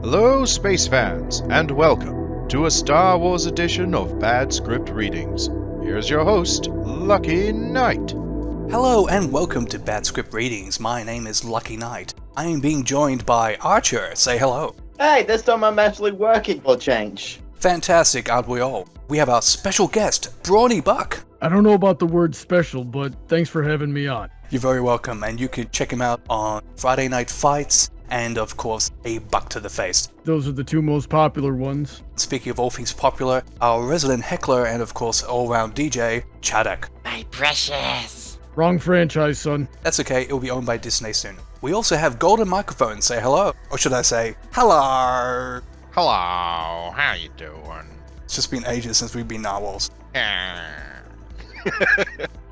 Hello, space fans, and welcome to a Star Wars edition of Bad Script Readings. Here's your host, Lucky Knight. Hello and welcome to Bad Script Readings. My name is Lucky Knight. I am being joined by Archer. Say hello. Hey, this time I'm actually working for change. Fantastic, aren't we all? We have our special guest, Brawny Buck. I don't know about the word special, but thanks for having me on. You're very welcome, and you can check him out on Friday Night Fights and, of course, A Buck to the Face. Those are the two most popular ones. Speaking of all things popular, our resident heckler and, of course, all-round DJ, Chadack. My precious. Wrong franchise, son. That's okay, it will be owned by Disney soon. We also have Golden Microphone. Say hello. Or should I say, hello? Hello, how you doing? It's just been ages since we've been narwhals.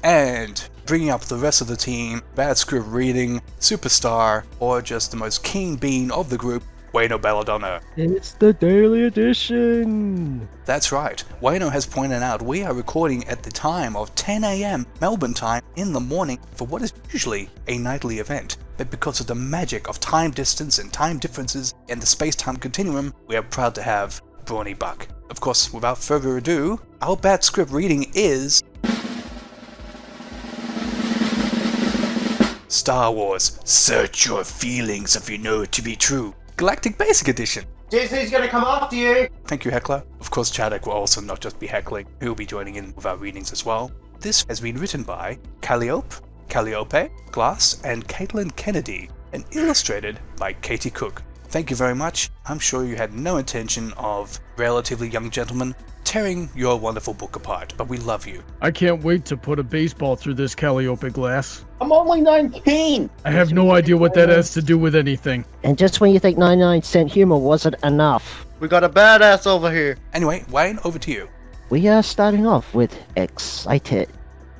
And bringing up the rest of the team, Bad Script Reading, Superstar, or just the most keen bean of the group, WaynoBelladonna. It's the daily edition! That's right, Wayno has pointed out we are recording at the time of 10 AM Melbourne time in the morning for what is usually a nightly event. But because of the magic of time distance and time differences in the space-time continuum, we are proud to have Brawny Buck. Of course, without further ado, our Bad Script Reading is Star Wars, Search Your Feelings If You Know It To Be True, Galactic Basic Edition. Disney's gonna come after you! Thank you, Heckler. Of course, Chadack will also not just be heckling, he will be joining in with our readings as well. This has been written by Calliope, Glass, and Caitlin Kennedy, and illustrated by Katie Cook. Thank you very much. I'm sure you had no intention of relatively young gentlemen tearing your wonderful book apart, but we love you. I can't wait to put a baseball through this Calliope glass. I'm only 19! I have no idea what that has to do with anything. And just when you think 99-cent humor wasn't enough, We got a badass over here. Anyway, Wayne, over to you. we are starting off with Excited.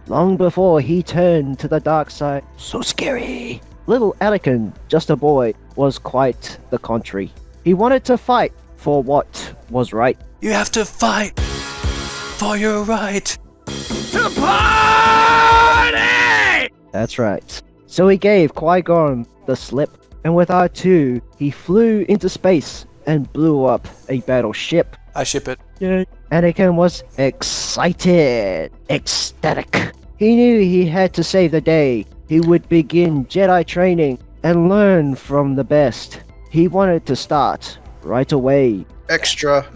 Long before he turned to the dark side, so scary. Little Anakin, just a boy, was quite the contrary. He wanted to fight for what was right. You have to fight for your right. To party! That's right. So he gave Qui-Gon the slip, and with R2, he flew into space and blew up a battleship. I ship it. Yay. Anakin was excited, ecstatic. He knew he had to save the day. He would begin Jedi training and learn from the best. He wanted to start right away. Extra,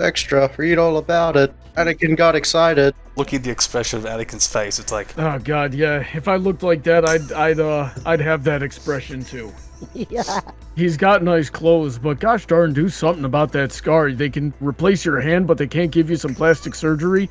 read all about it. Anakin got excited. Looking at the expression of Anakin's face, it's like, Oh god, yeah. If I looked like that, I'd have that expression too. Yeah. He's got nice clothes, but gosh darn, do something about that scar. They can replace your hand, but they can't give you some plastic surgery.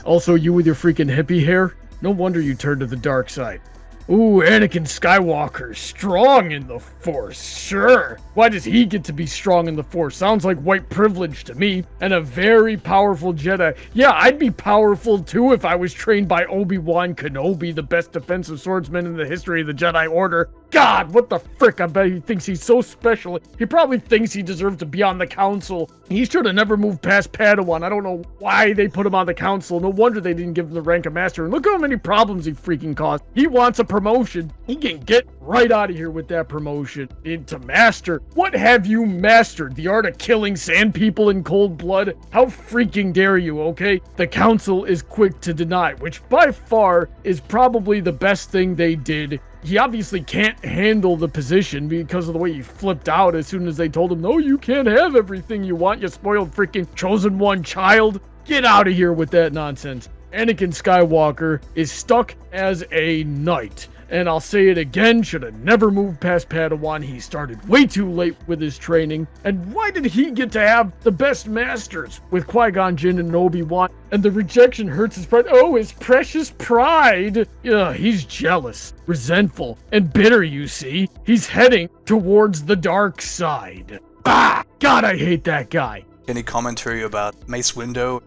Also, you with your freaking hippie hair. No wonder you turned to the dark side. Ooh, Anakin Skywalker, strong in the Force, sure. Why does he get to be strong in the Force? Sounds like white privilege to me. And a very powerful Jedi. Yeah, I'd be powerful too if I was trained by Obi-Wan Kenobi, the best defensive swordsman in the history of the Jedi Order. God, what the frick, I bet he thinks he's so special. He probably thinks he deserves to be on the council. He should have never moved past Padawan. I don't know why they put him on the council. No wonder they didn't give him the rank of master. And look how many problems he freaking caused. He wants a promotion. He can get right out of here with that promotion. Into master. What have you mastered? The art of killing sand people in cold blood? How freaking dare you, okay? The council is quick to deny, which by far is probably the best thing they did. He obviously can't handle the position because of the way he flipped out as soon as they told him, no, you can't have everything you want, you spoiled freaking chosen one child. Get out of here with that nonsense. Anakin Skywalker is stuck as a knight. And I'll say it again, should have never moved past Padawan. He started way too late with his training. And why did he get to have the best masters with Qui-Gon Jinn and Obi-Wan? And the rejection hurts his pride. Oh, his precious pride. Yeah, he's jealous, resentful, and bitter, you see. He's heading towards the dark side. Ah! God, I hate that guy. any commentary about Mace Windu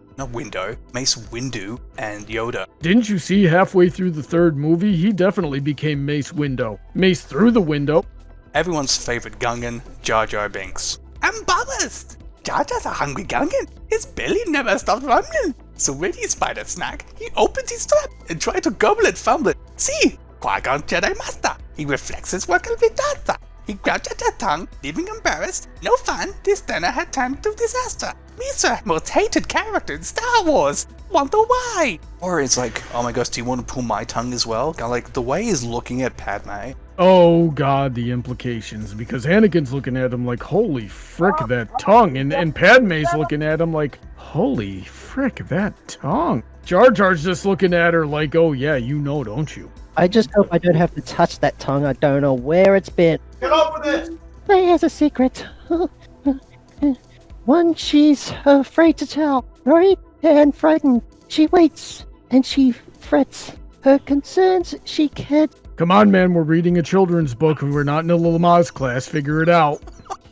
and Yoda? Didn't you see halfway through the third movie, he definitely became Mace Windu. Mace through the window. Everyone's favorite Gungan, Jar Jar Binks. I'm balanced! Jar Jar's a hungry Gungan. His belly never stops rumbling. So when he spied a snack, he opened his trap and tried to gobble it, fumble it. See? Qui-Gon Jedi Master. He reflects his work with data. He crouched at her tongue, leaving embarrassed. No fun. This dinner had turned to disaster. Misa, most hated character in Star Wars. Wonder why? Or it's like, oh my gosh, do you want to pull my tongue as well? Like, the way he's looking at Padme. Oh god, the implications. Because Anakin's looking at him like, holy frick, that tongue. And Padme's looking at him like, holy frick, that tongue. Jar Jar's just looking at her like, oh yeah, you know, don't you? I just hope I don't have to touch that tongue. I don't know where it's been. Get off with it! There's a secret. One she's afraid to tell. Worried and frightened. She waits and she frets. Her concerns she can't. Come on, man, we're reading a children's book and we're not in a Lamaze class. Figure it out.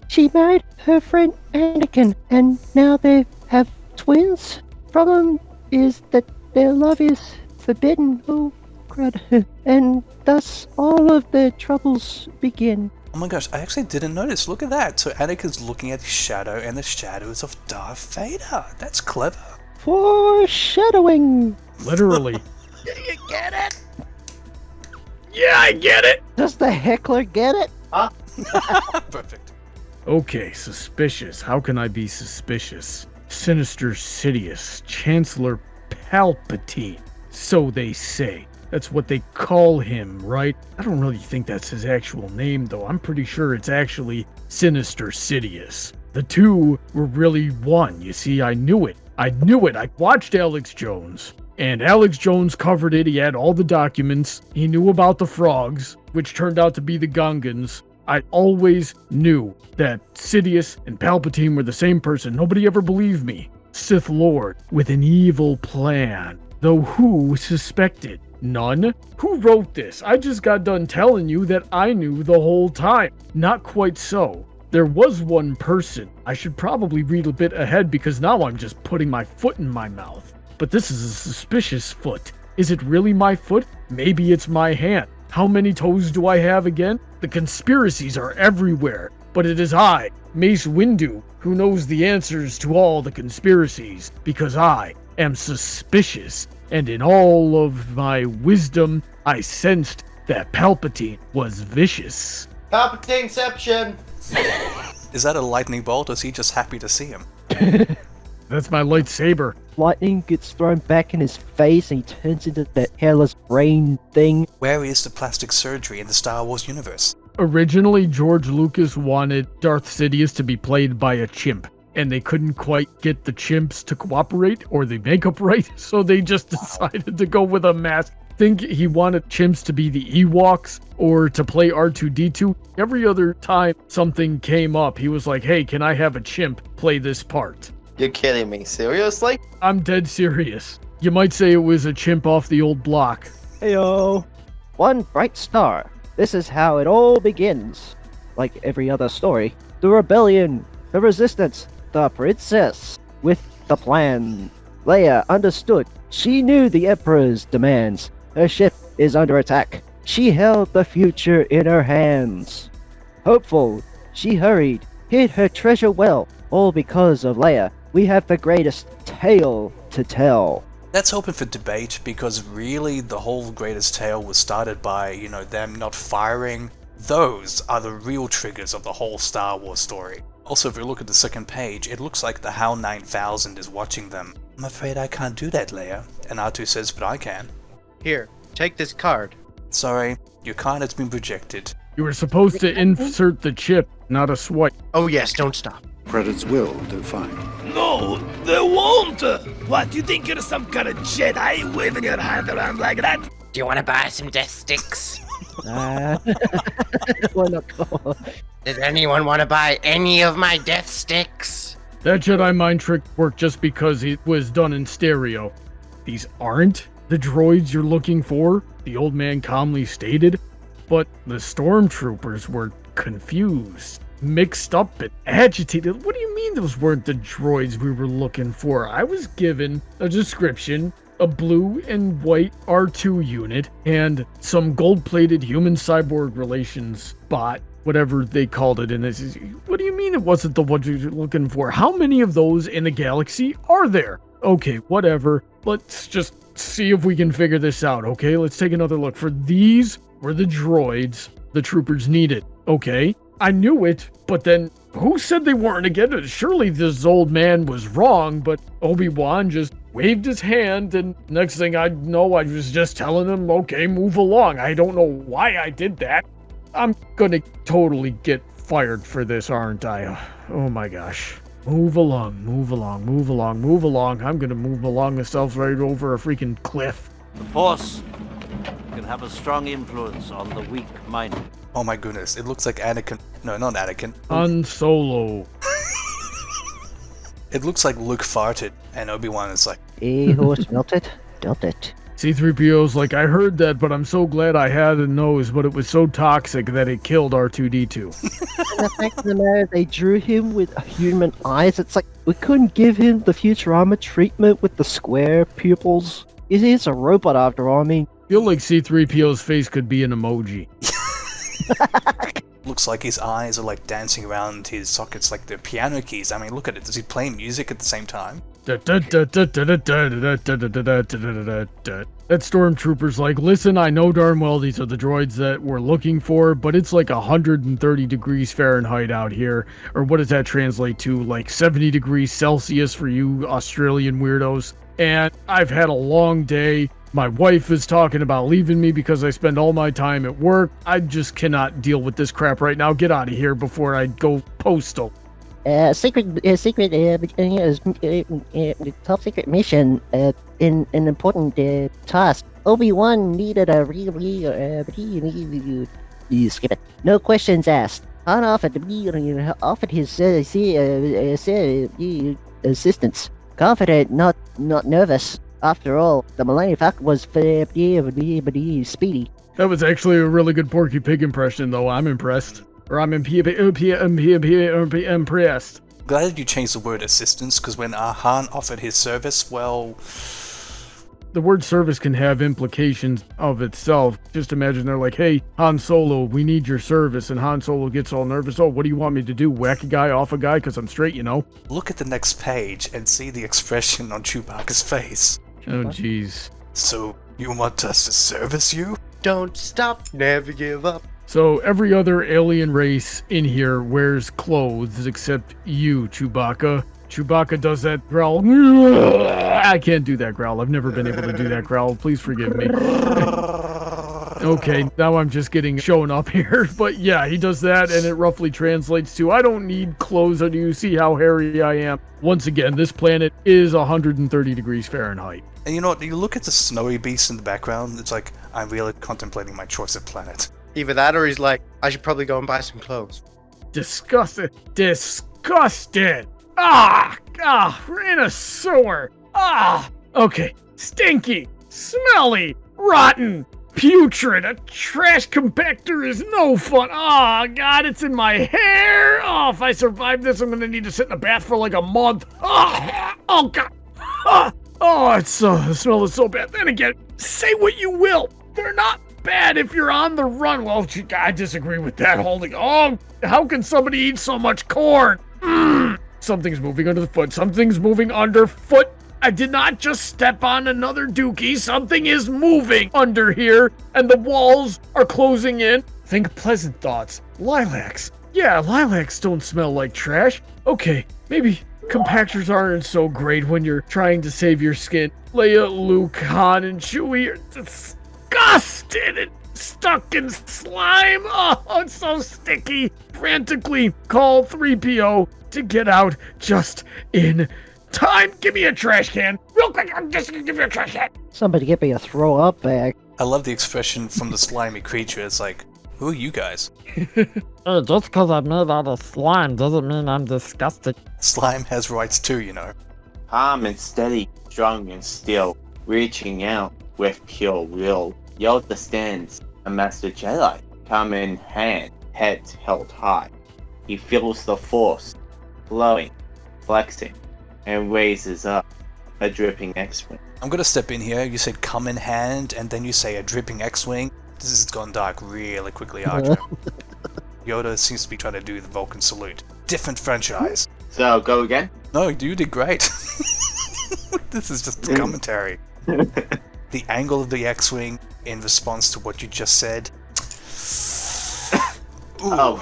She married her friend Anakin, and now they have twins. Problem is that their love is forbidden. Oh, crud. And thus all of their troubles begin. Oh my gosh, I actually didn't notice. Look at that. So Anakin's looking at his shadow and the shadows of Darth Vader. That's clever. Foreshadowing. Literally. You get it? Yeah, I get it. Does the heckler get it? Perfect. Okay, suspicious. How can I be suspicious? Sinister Sidious, Chancellor Palpatine. So they say. That's what they call him, right? I don't really think that's his actual name, though. I'm pretty sure it's actually Sinister Sidious. The two were really one. You see, I knew it. I watched Alex Jones. And Alex Jones covered it. He had all the documents. He knew about the frogs, which turned out to be the Gungans. I always knew that Sidious and Palpatine were the same person. Nobody ever believed me. Sith Lord with an evil plan. Though who suspected? None? Who wrote this? I just got done telling you that I knew the whole time. Not quite so. There was one person. I should probably read a bit ahead because now I'm just putting my foot in my mouth. But this is a suspicious foot. Is it really my foot? Maybe it's my hand. How many toes do I have again? The conspiracies are everywhere. But it is I, Mace Windu, who knows the answers to all the conspiracies. Because I am suspicious. And in all of my wisdom, I sensed that Palpatine was vicious. Palpatineception! Is that a lightning bolt or is he just happy to see him? That's my lightsaber. Lightning gets thrown back in his face and he turns into that hairless brain thing. Where is the plastic surgery in the Star Wars universe? Originally, George Lucas wanted Darth Sidious to be played by a chimp. And they couldn't quite get the chimps to cooperate or the makeup right, so they just decided to go with a mask. Think he wanted chimps to be the Ewoks or to play R2-D2. Every other time something came up, he was like, hey, can I have a chimp play this part? You're kidding me, seriously? I'm dead serious. You might say it was a chimp off the old block. Heyo. One bright star. This is how it all begins. Like every other story. The rebellion, the resistance, the princess with the plan. Leia understood. She knew the Emperor's demands. Her ship is under attack. She held the future in her hands. Hopeful, she hurried, hid her treasure well, all because of Leia. We have the greatest tale to tell. That's open for debate because really the whole greatest tale was started by, them not firing. Those are the real triggers of the whole Star Wars story. Also, if you look at the second page, it looks like the HAL 9000 is watching them. I'm afraid I can't do that, Leia. And R2 says, but I can. Here, take this card. Sorry, your card has been projected. You were supposed to insert the chip, not a swipe. Oh yes, don't stop. Credits will do fine. No, they won't! What, you think you're some kind of Jedi waving your hand around like that? Do you want to buy some death sticks? Why not go? Does anyone want to buy any of my death sticks? That Jedi mind trick worked just because it was done in stereo. These aren't the droids you're looking for, the old man calmly stated, but the stormtroopers were confused, mixed up, and agitated. What do you mean those weren't the droids we were looking for? I was given a description, a blue and white R2 unit, and some gold-plated human-cyborg relations bot, whatever they called it. And this is, what do you mean it wasn't the one you're looking for? How many of those in the galaxy are there? Okay, whatever. Let's just see if we can figure this out, okay? Let's take another look. For these were the droids the troopers needed, okay? I knew it, but then who said they weren't again? Surely this old man was wrong, but Obi-Wan just waved his hand, and next thing I know, I was just telling him, okay, move along. I don't know why I did that. I'm gonna totally get fired for this, aren't I? Oh my gosh. Move along, move along, move along, move along. I'm gonna move along myself right over a freaking cliff. The Force can have a strong influence on the weak-minded. Oh my goodness, it looks like Anakin. No, not Anakin. Han Solo. It looks like Luke farted, and Obi-Wan is like, He who smelt it, dealt it. C-3PO's like, I heard that, but I'm so glad I had a nose, but it was so toxic that it killed R2-D2. And the fact of the matter, they drew him with human eyes. It's like, we couldn't give him the Futurama treatment with the square pupils. It is a robot after all, I mean. I feel like C-3PO's face could be an emoji. looks like his eyes are like dancing around his sockets like they're piano keys. I mean, look at it. Does he play music at the same time? That stormtrooper's like, listen, I know darn well these are the droids that we're looking for, but it's like 130 degrees Fahrenheit out here. Or what does that translate to? Like 70 degrees Celsius for you Australian weirdos. And I've had a long day. My wife is talking about leaving me because I spend all my time at work. I just cannot deal with this crap right now. Get out of here before I go postal. Top secret mission, in an important task. Obi-Wan needed a skip it. No questions asked. Han offered his assistance. Confident, not nervous. After all, the Millennium Falcon was speedy. That was actually a really good Porky Pig impression, though. I'm impressed. Or I'm impressed. Glad you changed the word assistance, because when Han offered his service, well... The word service can have implications of itself. Just imagine they're like, hey, Han Solo, we need your service. And Han Solo gets all nervous. Oh, what do you want me to do? Whack a guy off a guy? Because I'm straight, you know? Look at the next page and see the expression on Chewbacca's face. Oh, jeez. So, you want us to service you? Don't stop, never give up. So every other alien race in here wears clothes except you, Chewbacca. Chewbacca does that growl. I can't do that growl. I've never been able to do that growl. Please forgive me. Okay, now I'm just getting shown up here. But yeah, he does that, and it roughly translates to, I don't need clothes. Do you see how hairy I am? Once again, this planet is 130 degrees Fahrenheit. And you know what? You look at the snowy beast in the background, it's like, I'm really contemplating my choice of planet. Either that or he's like, I should probably go and buy some clothes. Disgusted. We're in a sewer. Okay. Stinky, smelly, rotten, putrid. A trash compactor is no fun. God, it's in my hair. If I survive this, I'm gonna need to sit in a bath for like a month. Oh, God. The smell is so bad. Then again, say what you will. They're not bad if you're on the run. Well, I disagree with that holding. How can somebody eat so much corn? Something's moving under the foot. Something's moving underfoot. I did not just step on another dookie. Something is moving under here, and the walls are closing in. Think pleasant thoughts. Lilacs. Yeah, lilacs don't smell like trash. Okay, maybe compactors aren't so great when you're trying to save your skin. Leia, Luke, Han, and Chewie are disgusted and stuck in slime. It's so sticky. Frantically call 3PO to get out just in time. Give me a trash can. Real quick, I'm just gonna give you a trash can. Somebody get me a throw up bag. I love the expression from the slimy creature. It's like, who are you guys? Just because I'm made out of slime doesn't mean I'm disgusted. Slime has rights too, you know. Calm and steady, strong and still, reaching out with pure will. Yoda stands, a master Jedi, thumb in hand, head held high. He feels the force, flowing, flexing, and raises up a dripping X-Wing. I'm gonna step in here. You said come in hand, and then you say a dripping X-Wing. This has gone dark really quickly, Archer. Yoda seems to be trying to do the Vulcan salute. Different franchise. So, go again? No, you did great. This is just the commentary. The angle of the X-Wing in response to what you just said. Ooh.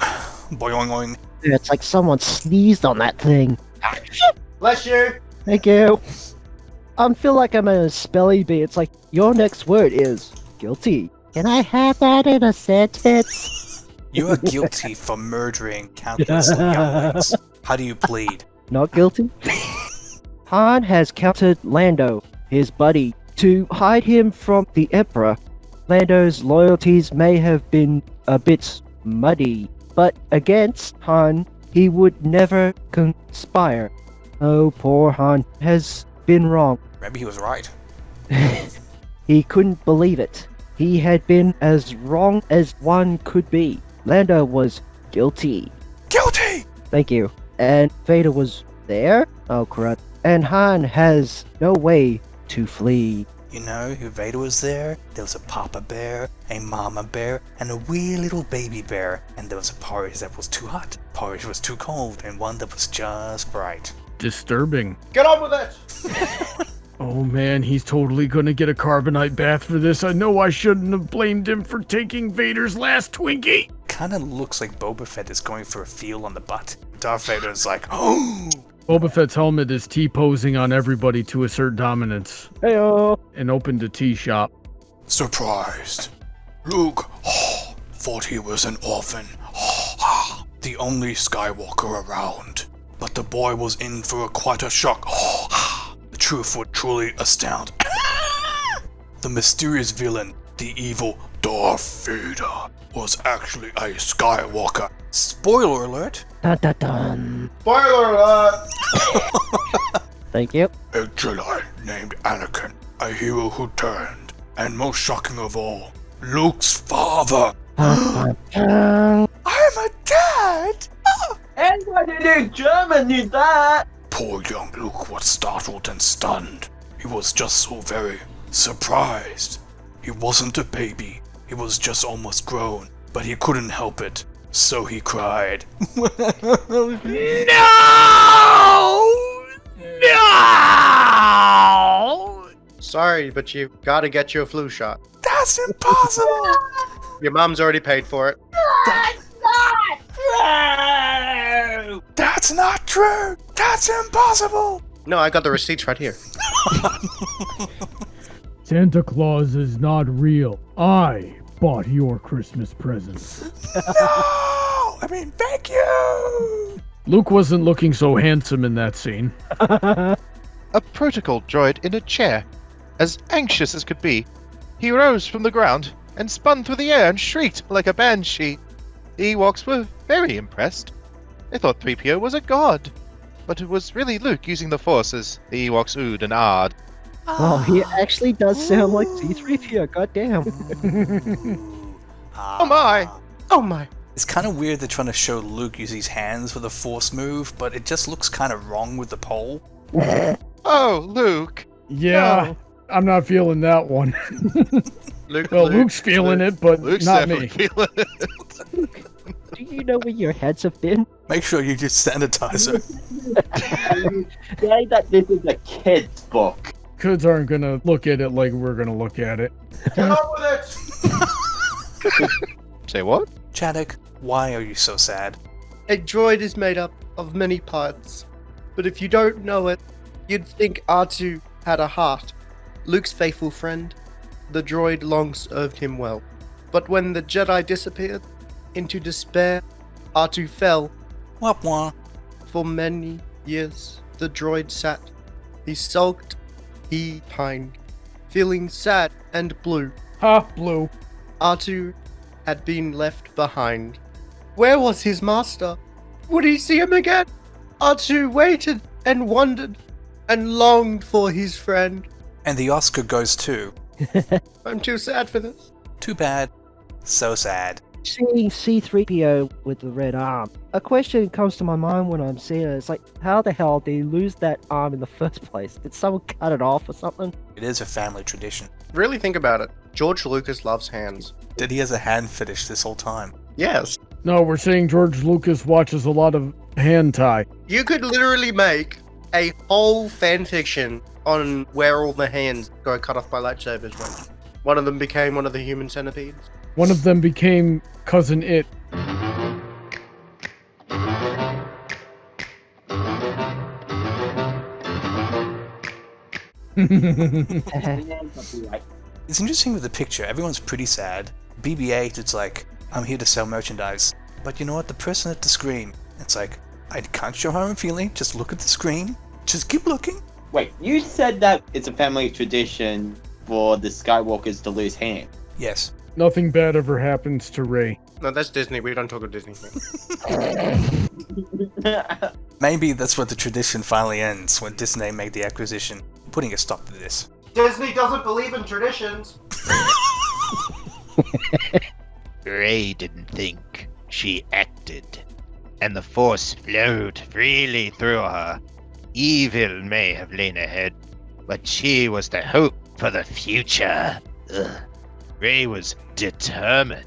Boing oing. It's like someone sneezed on that thing. Bless you. Thank you. I feel like I'm in a spelling bee. It's like, your next word is guilty. Can I have that in a sentence? You are guilty for murdering countless younglings. How do you plead? Not guilty. Han has captured Lando, his buddy, to hide him from the Emperor. Lando's loyalties may have been a bit muddy, but against Han, he would never conspire. Oh, poor Han has been wrong. Maybe he was right. He couldn't believe it. He had been as wrong as one could be. Lando was guilty. Guilty! Thank you. And Vader was there? Oh, crap. And Han has no way to flee. You know who Vader was there? There was a Papa Bear, a Mama Bear, and a wee little baby bear. And there was a porridge that was too hot, porridge was too cold, and one that was just right. Disturbing. Get on with it. Oh man, he's totally gonna get a carbonite bath for this. I know I shouldn't have blamed him for taking Vader's last Twinkie. Kinda looks like Boba Fett is going for a feel on the butt. Darth Vader is like, oh! Boba Fett's helmet is T-posing on everybody to assert dominance. Heyo! And opened a tea shop. Surprised. Luke thought he was an orphan. The only Skywalker around. But the boy was in for quite a shock. The truth would truly astound. The mysterious villain, the evil Darth Vader, was actually a Skywalker. Spoiler alert. Dun dun dun. Spoiler alert. Thank you. A Jedi named Anakin, a hero who turned, and most shocking of all, Luke's father. Dun, dun, dun. I'm a dad! Anybody in German knew that! Poor young Luke was startled and stunned. He was just so very surprised. He wasn't a baby, he was just almost grown, but he couldn't help it, so he cried. No! Sorry, but you gotta get your flu shot. That's impossible! Your mom's already paid for it. That's not true! That's impossible! No, I got the receipts right here. Santa Claus is not real. I bought your Christmas present. No! I mean, thank you! Luke wasn't looking so handsome in that scene. A protocol droid in a chair. As anxious as could be, he rose from the ground and spun through the air and shrieked like a banshee. The Ewoks were very impressed. They thought 3PO was a god. But it was really Luke using the Force as the Ewoks oohed and ahed. Oh, he actually does sound like C-3PO, goddamn. Oh my! Oh my! It's kind of weird they're trying to show Luke use his hands for the Force move, but it just looks kind of wrong with the pole. Oh, Luke! Yeah, No. I'm not feeling that one. Luke's feeling it, but Luke's not me. definitely feeling it. Do you know where your heads have been? Make sure you use sanitizer. Say that this is a kid's book. Kids aren't gonna look at it like we're gonna look at it. Get on with it! Say what? Chadack, why are you so sad? A droid is made up of many parts, but if you don't know it, you'd think R2 had a heart. Luke's faithful friend, the droid long served him well. But when the Jedi disappeared, into despair, R2 fell. Wah wah. For many years, the droid sat. He sulked, he pined, feeling sad and blue. Ha, blue. R2 had been left behind. Where was his master? Would he see him again? R2 waited and wondered and longed for his friend. And the Oscar goes to... I'm too sad for this. Too bad. So sad. Seeing C-3PO with the red arm, a question comes to my mind when I'm seeing it. It's like, how the hell did he lose that arm in the first place? Did someone cut it off or something? It is a family tradition. Really think about it. George Lucas loves hands. Did he has a hand fetish this whole time? Yes. No, we're saying George Lucas watches a lot of hand tie. You could literally make a whole fanfiction on where all the hands got cut off by lightsabers went. One of them became one of the human centipedes. One of them became Cousin It. It's interesting with the picture. Everyone's pretty sad. BB-8, it's like, I'm here to sell merchandise. But you know what? The person at the screen, it's like, I can't show how I'm feeling. Just look at the screen. Just keep looking. Wait, you said that it's a family tradition for the Skywalkers to lose hands. Yes. Nothing bad ever happens to Rey. No, that's Disney. We don't talk about Disney. Maybe that's what the tradition finally ends when Disney made the acquisition, putting a stop to this. Disney doesn't believe in traditions. Rey didn't think, she acted. And the Force flowed freely through her. Evil may have lain ahead, but she was the hope for the future. Ugh. Rey was determined.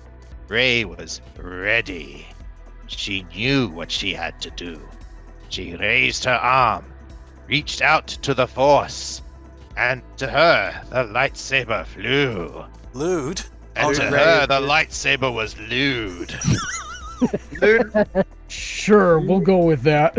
Rey was ready. She knew what she had to do. She raised her arm, reached out to the Force, and to her, the lightsaber flew. Lewd? And to her, the lightsaber was lewd. Sure, we'll go with that.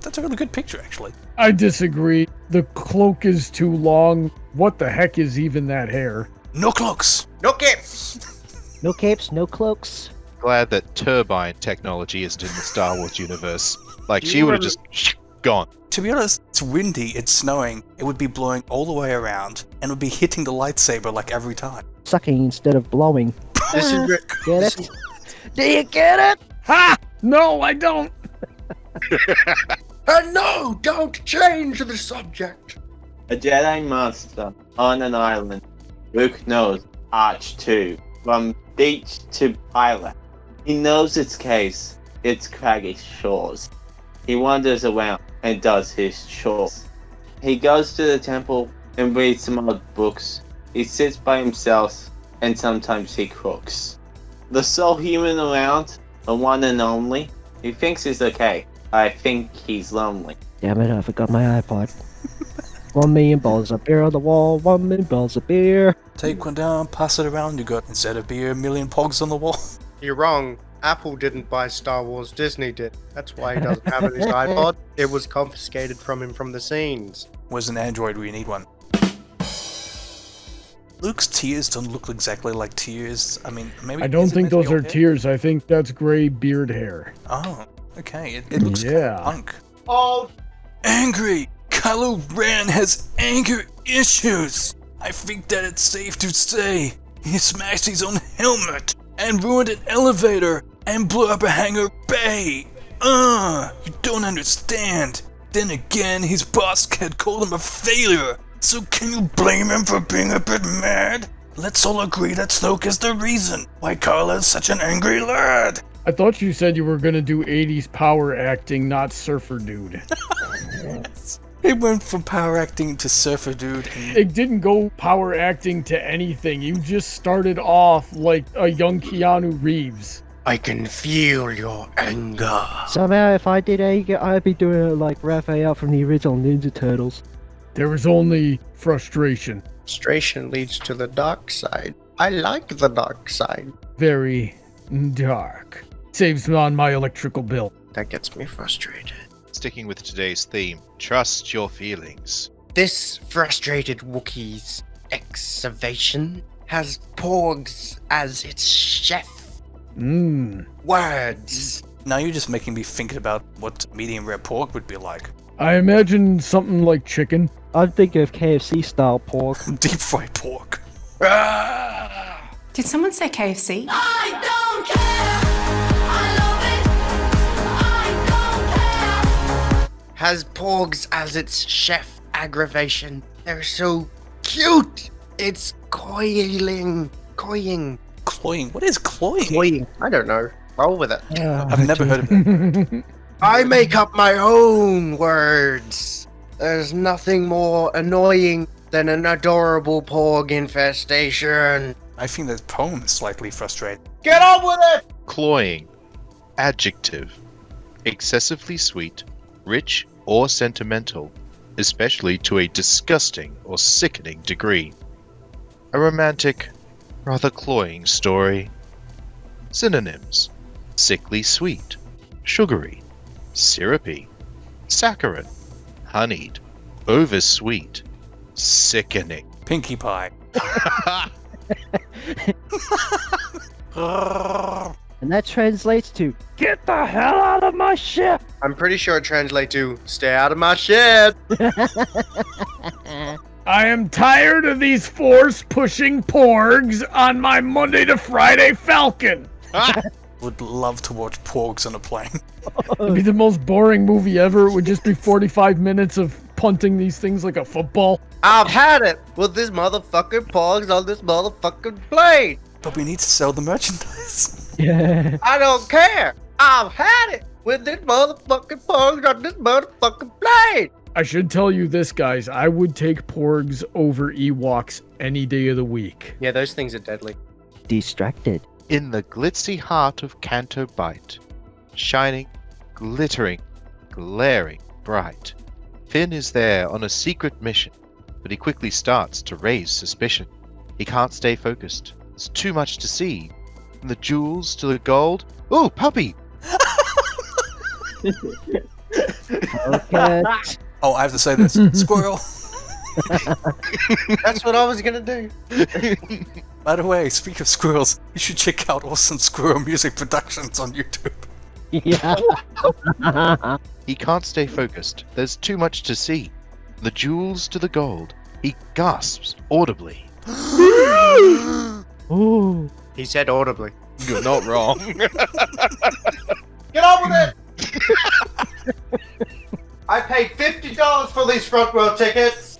That's a really good picture, actually. I disagree. The cloak is too long. What the heck is even that hair? No cloaks! No capes! No capes, no cloaks. Glad that turbine technology isn't in the Star Wars universe. Like, she would have just gone. To be honest, it's windy, it's snowing, it would be blowing all the way around, and would be hitting the lightsaber like every time. Sucking instead of blowing. This is Get it? Do you get it? Ha! No, I don't! No! Don't change the subject! A Jedi Master on an island. Luke knows Arch 2 from beach to pilot. He knows its case, its craggy shores. He wanders around and does his chores. He goes to the temple and reads some old books. He sits by himself and sometimes he cooks. The sole human around, the one and only, he thinks he's okay. I think he's lonely. Damn it, I forgot my iPod. 1 million balls of beer on the wall, 1 million balls of beer. Take one down, pass it around, you got, instead of beer, 1 million pogs on the wall. You're wrong. Apple didn't buy Star Wars, Disney did. That's why he doesn't have it in his iPod. It was confiscated from him from the scenes. Where's an Android where you need one? Luke's tears don't look exactly like tears. I mean, maybe... I don't think those are tears. I think that's gray beard hair. Oh, okay. It looks kind of punk. Oh! Angry! Kylo Ren has anger issues! I think that it's safe to say he smashed his own helmet and ruined an elevator and blew up a hangar bay. You don't understand. Then again, his boss had called him a failure. So can you blame him for being a bit mad? Let's all agree that Snoke is the reason why Carl is such an angry lad. I thought you said you were gonna do 80s power acting, not surfer dude. It went from power acting to surfer dude. It didn't go power acting to anything. You just started off like a young Keanu Reeves. I can feel your anger. Somehow, if I did anger, I'd be doing it like Raphael from the original Ninja Turtles. There was only frustration. Frustration leads to the dark side. I like the dark side. Very dark. Saves on my electrical bill. That gets me frustrated. Sticking with today's theme, trust your feelings. This frustrated Wookiee's excavation has Porgs as its chef. Words. Now you're just making me think about what medium rare pork would be like. I imagine something like chicken. I'm thinking of KFC style pork. Deep fried pork. Did someone say KFC? I don't care. I love it. I don't care. Has Porgs as its chef aggravation. They're so cute. It's coiling. Cloying? What is cloying? Cloying. I don't know. Roll with it. I've never heard of it. I make up my own words. There's nothing more annoying than an adorable Porg infestation. I think that poem is slightly frustrating. Get on with it! Cloying. Adjective. Excessively sweet, rich, or sentimental, especially to a disgusting or sickening degree. A romantic, rather cloying story. Synonyms. Sickly sweet, sugary, syrupy, saccharine, honeyed, Oversweet. Sickening. Pinkie Pie. And that translates to, get the hell out of my ship! I'm pretty sure it translates to, stay out of my shed. I am tired of these force-pushing porgs on my Monday to Friday Falcon. Would love to watch porgs on a plane. It'd be the most boring movie ever. It would just be 45 minutes of punting these things like a football. I've had it with this motherfucking pogs on this motherfucking plane. But we need to sell the merchandise. Yeah. I don't care. I've had it with this motherfucking pogs on this motherfucking plane. I should tell you this, guys. I would take porgs over Ewoks any day of the week. Yeah, those things are deadly. Distracted. In the glitzy heart of Canto Bight, shining, glittering, glaring bright, Finn is there on a secret mission, but he quickly starts to raise suspicion. He can't stay focused. There's too much to see. From the jewels to the gold. Ooh, puppy! Okay. Oh, I have to say this. Squirrel! That's what I was gonna do. By the way, speaking of squirrels, you should check out Awesome Squirrel Music Productions on YouTube. Yeah. He can't stay focused. There's too much to see. From the jewels to the gold. He gasps audibly. Ooh. He said audibly. You're not wrong. Get on with it! I paid $50 for these front row tickets.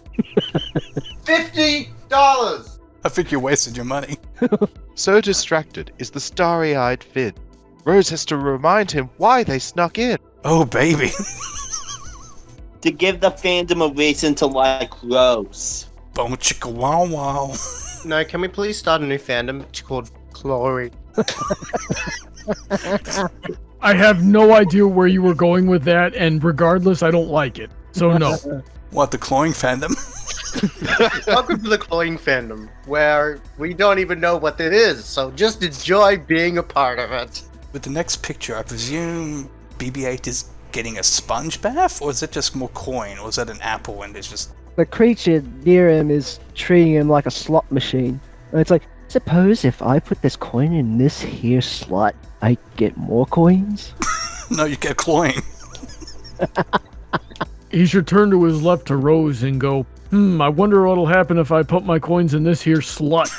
$50. I think you wasted your money. So distracted is the starry-eyed Finn. Rose has to remind him why they snuck in. Oh, baby. To give the fandom a reason to like Rose. Bone chicka wow wow. No, can we please start a new fandom? It's called Chloe. I have no idea where you were going with that, and regardless, I don't like it. So no. What, the cloying fandom? Welcome to the cloying fandom, where we don't even know what it is, so just enjoy being a part of it. With the next picture, I presume BB-8 is getting a sponge bath, or is it just more coin, or is that an apple and it's just... The creature near him is treating him like a slot machine. And it's like, suppose if I put this coin in this here slot, I get more coins? No, you get cloying. He should turn to his left to Rose and go, I wonder what'll happen if I put my coins in this here slut.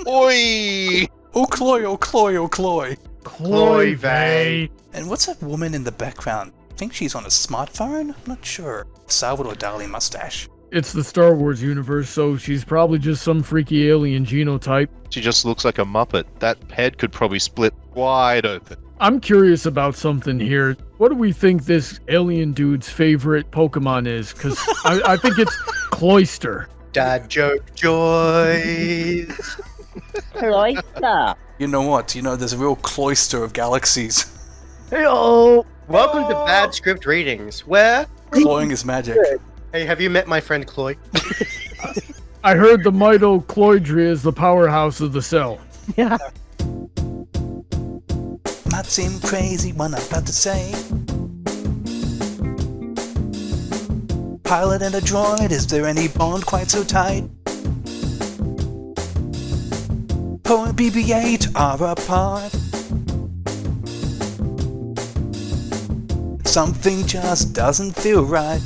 Oi! Oh, Cloy, oh, Cloy, oh, Cloy. Cloy vey. And what's that woman in the background? I think she's on a smartphone? I'm not sure. Salvador Dali mustache. It's the Star Wars universe, so she's probably just some freaky alien genotype. She just looks like a Muppet. That head could probably split wide open. I'm curious about something here. What do we think this alien dude's favorite Pokemon is? Because I think it's Cloyster. Dad joke joys. Cloyster. You know what? You know, there's a real cloister of galaxies. Heyo. Welcome to Bad Script Readings, where... Cloying is magic. Hey, have you met my friend Chloe? I heard the mitochondria is the powerhouse of the cell. Yeah. Might seem crazy what I'm about to say. Pilot and a droid, is there any bond quite so tight? Poe and BB-8 are apart. Something just doesn't feel right.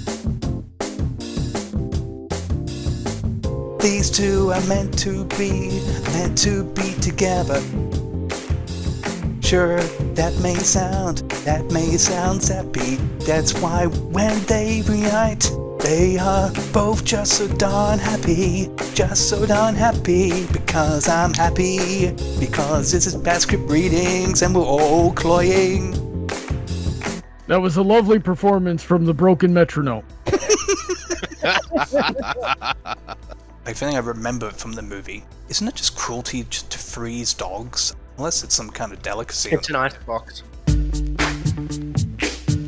These two are meant to be together. Sure, that may sound sappy. That's why when they reunite, they are both just so darn happy. Just so darn happy, because I'm happy. Because this is Bad Script Readings and we're all cloying. That was a lovely performance from the broken metronome. I think I remember from the movie. Isn't it just cruelty just to freeze dogs? Unless it's some kind of delicacy. It's an icebox.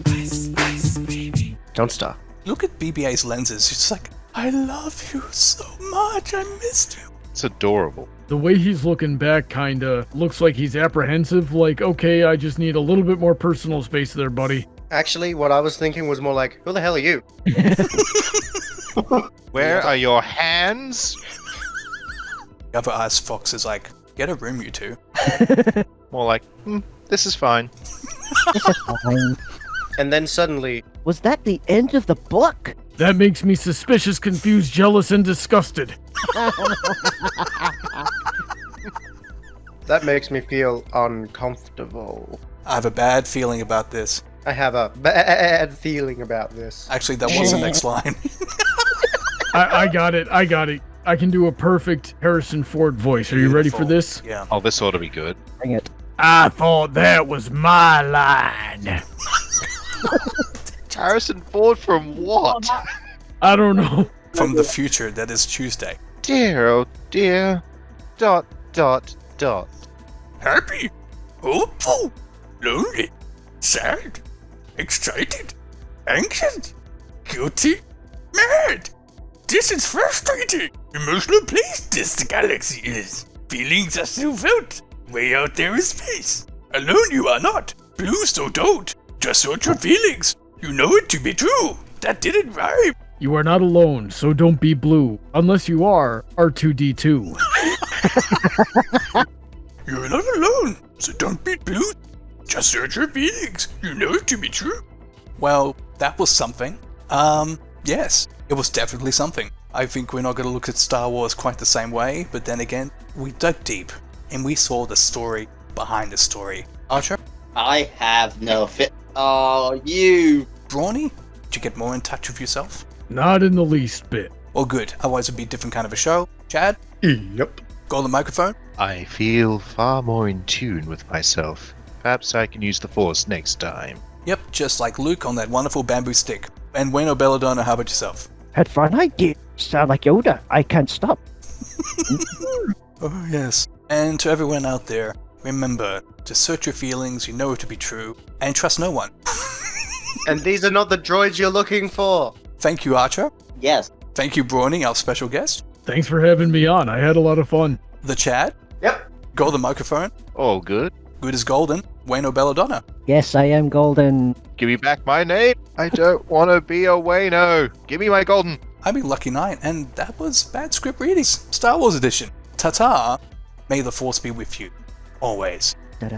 Ice, ice, baby. Don't stop. Look at BB-8's lenses. It's like, I love you so much. I missed you. It's adorable. The way he's looking back kinda looks like he's apprehensive, like, okay, I just need a little bit more personal space there, buddy. Actually, what I was thinking was more like, who the hell are you? Where are your hands? The other Ice Fox is like, get a room, you two. More like, this is fine. This is fine. And then suddenly... Was that the end of the book? That makes me suspicious, confused, jealous, and disgusted. That makes me feel uncomfortable. I have a bad feeling about this. I have a bad feeling about this. Actually, that was the next line. I got it. I can do a perfect Harrison Ford voice. Are you ready for this? Yeah. Oh, this ought to be good. Bring it. I thought that was my line. Harrison Ford from what? I don't know. From the future, that is Tuesday. Dear, oh dear. ... Happy, hopeful, lonely, sad, excited, anxious, guilty, mad. This is frustrating. Emotional place this the galaxy is. Feelings are still felt. Way out there in space. Alone you are not. Blue, so don't. Just sort your feelings. You know it to be true. That didn't rhyme. You are not alone, so don't be blue. Unless you are R2-D2. You're not alone, so don't be blue. Just search your feelings. You know it to be true. Well, that was something. Yes, it was definitely something. I think we're not going to look at Star Wars quite the same way, but then again, we dug deep, and we saw the story behind the story. Archer? I have no fit. Oh, you. Brawny? Did you get more in touch with yourself? Not in the least bit. Well, good. Otherwise, it'd be a different kind of a show. Chad? Yep. Golden microphone? I feel far more in tune with myself. Perhaps I can use the Force next time. Yep, just like Luke on that wonderful bamboo stick. And WaynoBelladonna, how about yourself? Had fun idea. Sound like Yoda. I can't stop. Oh, yes. And to everyone out there, remember to search your feelings, you know it to be true, and trust no one. And these are not the droids you're looking for. Thank you, Archer. Yes. Thank you, Brony, our special guest. Thanks for having me on. I had a lot of fun. The Chad. Yep. Golden microphone. All good. Good as golden. WaynoBelladonna. Yes, I am golden. Give me back my name. I don't want to be a Wayno. Give me my golden. I'm a lucky knight, and that was Bad Script Readings, Star Wars edition. Ta-ta. May the Force be with you. Always. What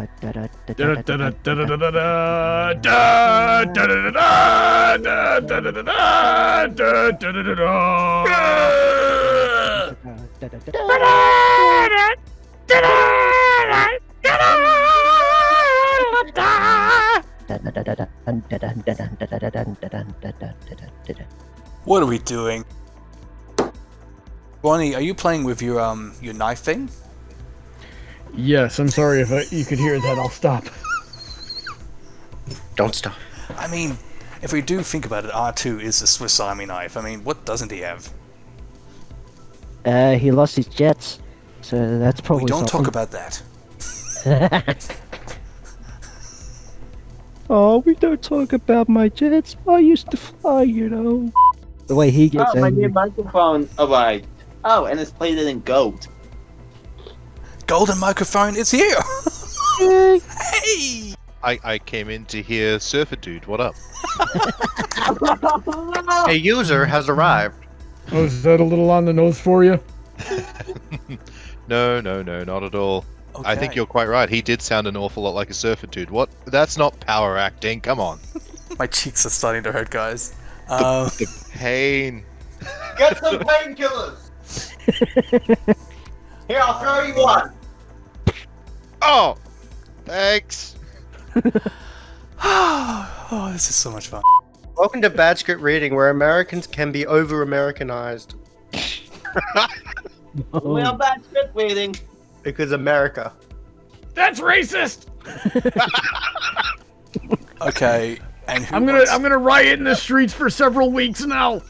are we doing? Brony, are you playing with your knife thing? Yes, I'm sorry if you could hear that. I'll stop. Don't stop. I mean, if we do think about it, R2 is a Swiss Army knife. I mean, what doesn't he have? He lost his jets, so that's probably We don't talk something. about that. Oh, we don't talk about my jets. I used to fly, you know. The way he gets Oh, my angry. new microphone arrived. Oh, and it's plated in gold. Golden microphone is here! Hey! I came in to hear Surfer Dude. What up? A user has arrived. Oh, is that a little on the nose for you? No, not at all. I think Okay. you're quite right. He did sound an awful lot like a Surfer Dude. What? That's not power acting. Come on. My cheeks are starting to hurt, guys. The pain. Get some painkillers. Here, I'll throw you one. Oh, thanks. Oh, this is so much fun. Welcome to Bad Script Reading, where Americans can be over-Americanized. We are bad script reading. Because America. That's racist. Okay, and who I'm gonna riot in the streets for several weeks now.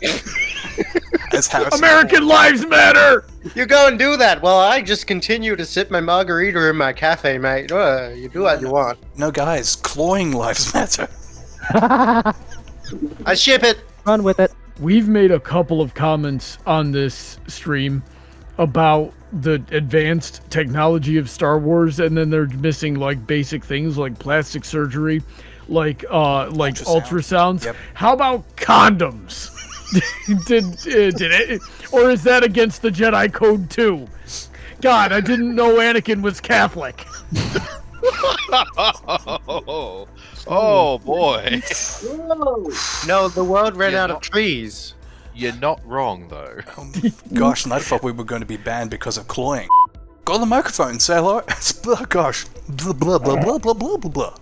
as Harrison American lives matter. You go and do that while I just continue to sip my margarita in my cafe, mate. You do what you want. No, guys, clawing lives matter. I ship it. Run with it. We've made a couple of comments on this stream about the advanced technology of Star Wars, and then they're missing like basic things like plastic surgery. like ultrasounds. Yep. How about condoms? did it, or is that against the Jedi Code too? God, I didn't know Anakin was Catholic. Oh boy. No, the world ran out of trees. You're not wrong though. Gosh, and I thought we were going to be banned because of clawing. Go on the microphone and say hello. Oh, gosh. Blah, blah, blah, blah, blah, blah, blah, blah.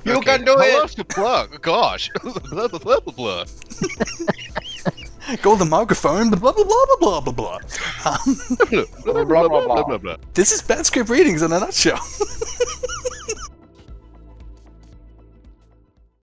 You can do Hello it! to plug. Gosh. Blah, blah, blah, blah, blah. Go on the microphone. Blah, blah, blah, blah, blah, blah, blah. Blah, blah, blah, blah, blah, blah. This is bad script readings in a nutshell.